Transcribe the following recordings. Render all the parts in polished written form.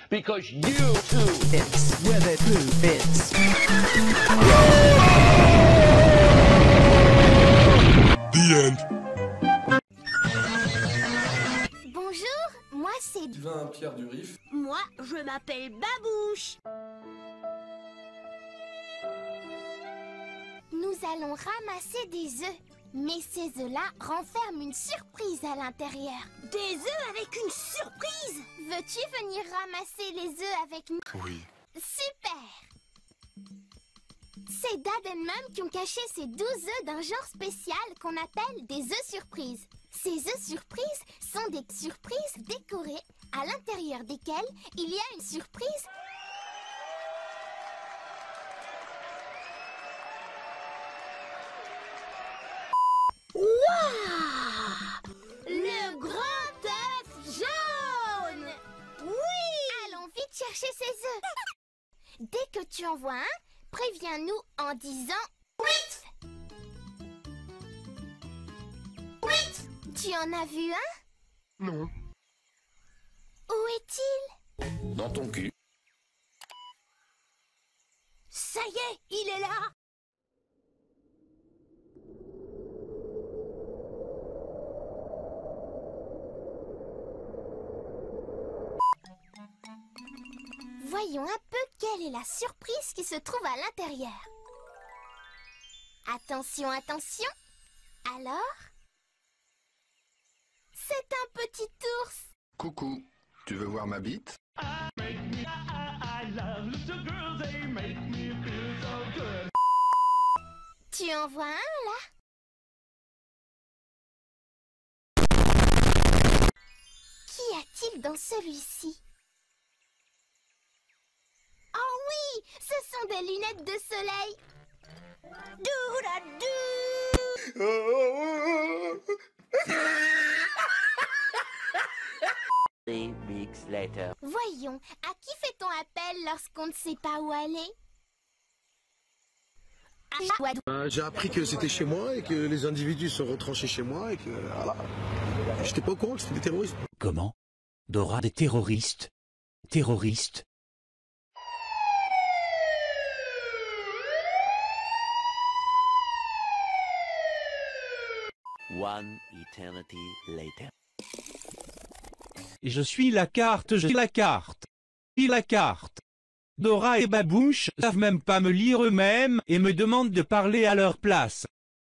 Because you too It's where the blue fits. The end. Bonjour, moi c'est... Sylvain Pierre du Rif. Moi, je m'appelle Babouche. Nous allons ramasser des œufs. Mais ces œufs-là renferment une surprise à l'intérieur. Des œufs avec une surprise? Veux-tu venir ramasser les œufs avec nous? Oui. Super! C'est Dad and Mum qui ont caché ces 12 œufs d'un genre spécial qu'on appelle des œufs surprises. Ces œufs surprises sont des surprises décorées à l'intérieur desquelles il y a une surprise. Waouh! Le grand œuf jaune! Oui! Allons vite chercher ces œufs. Dès que tu en vois un, préviens-nous en disant oui! Oui! Tu en as vu un? Non. Où est-il? dans ton cul. Ça y est, il est là! Voyons un peu quelle est la surprise qui se trouve à l'intérieur. Attention, attention. Alors? C'est un petit ours. Coucou, tu veux voir ma bite? Tu en vois un là? Qu'y a-t-il dans celui-ci? Oh oui, ce sont des lunettes de soleil. Dou-la-dou. 3 weeks later. Voyons, à qui fait-on appel lorsqu'on ne sait pas où aller? J'ai appris que c'était chez moi et que les individus sont retranchés chez moi et que voilà. J'étais pas au courant que c'était des terroristes. Comment? Dora des terroristes? Terroristes? One eternity later. Je suis la carte, je suis la carte. Je suis la carte. Dora et Babouche savent même pas me lire eux-mêmes et me demandent de parler à leur place.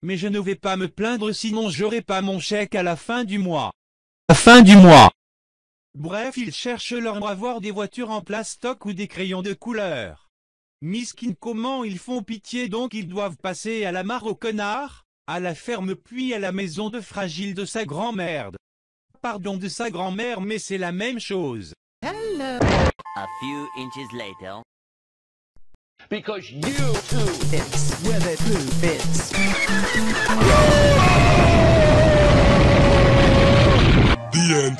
Mais je ne vais pas me plaindre sinon j'aurai pas mon chèque à la fin du mois. À la fin du mois. Bref, ils cherchent leur avoir des voitures en plastoc ou des crayons de couleur. Miskin, comment ils font pitié, donc ils doivent passer à la mare au connard, à la ferme puis à la maison de fragile de sa grand-mère. Pardon, de sa grand-mère, mais c'est la même chose. A few inches later. Because you too It's where the blue fits. The end.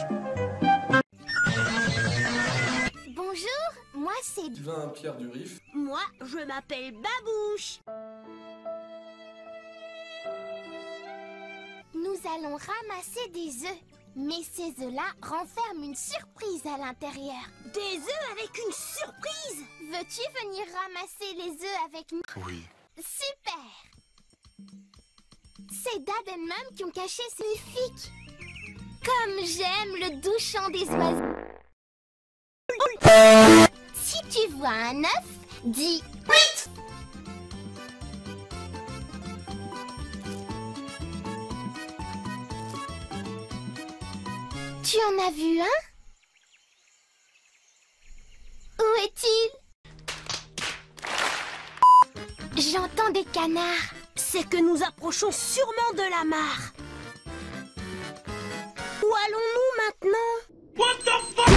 Bonjour, moi c'est... Sylvain Pierre du Rif. Moi, je m'appelle Babouche. Nous allons ramasser des œufs. Mais ces œufs-là renferment une surprise à l'intérieur. Des œufs avec une surprise? Veux-tu venir ramasser les œufs avec nous? Oui. Super! C'est Dad and Mum qui ont caché ce magnifique. Comme j'aime le doux chant des oiseaux. Si tu vois un œuf, dis oui! Tu en as vu un? Où est-il? J'entends des canards. C'est que nous approchons sûrement de la mare. Où allons-nous maintenant? What the fuck?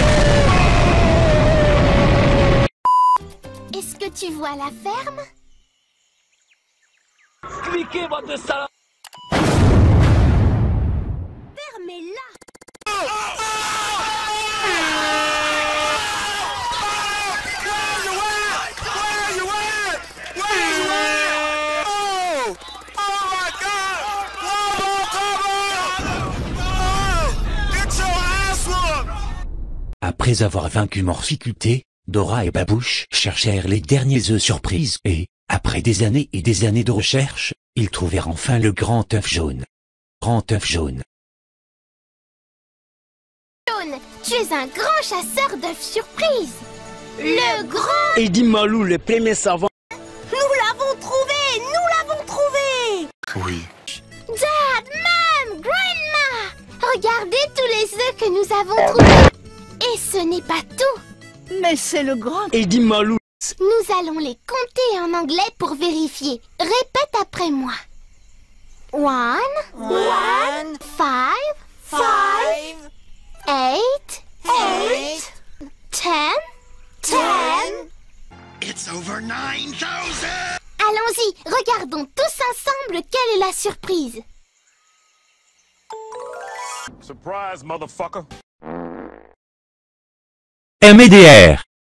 Est-ce que tu vois la ferme? cliquez, bande de salauds. Ferme est là. Après avoir vaincu Morphiculté, Dora et Babouche cherchèrent les derniers œufs surprises et, après des années et des années de recherche, ils trouvèrent enfin le grand œuf jaune. Grand œuf jaune. Jaune, tu es un grand chasseur d'œufs surprises. Le grand... Eddie Malou, le premier savant. Nous l'avons trouvé. Oui. Dad, Mom, Grandma, regardez tous les œufs que nous avons trouvés. Et ce n'est pas tout. Mais c'est le grand Eddie Malou. Nous allons les compter en anglais pour vérifier. Répète après moi. 1, 5, 8, 10. It's over 9,000! Allons-y, regardons tous ensemble quelle est la surprise. Surprise, motherfucker. MDR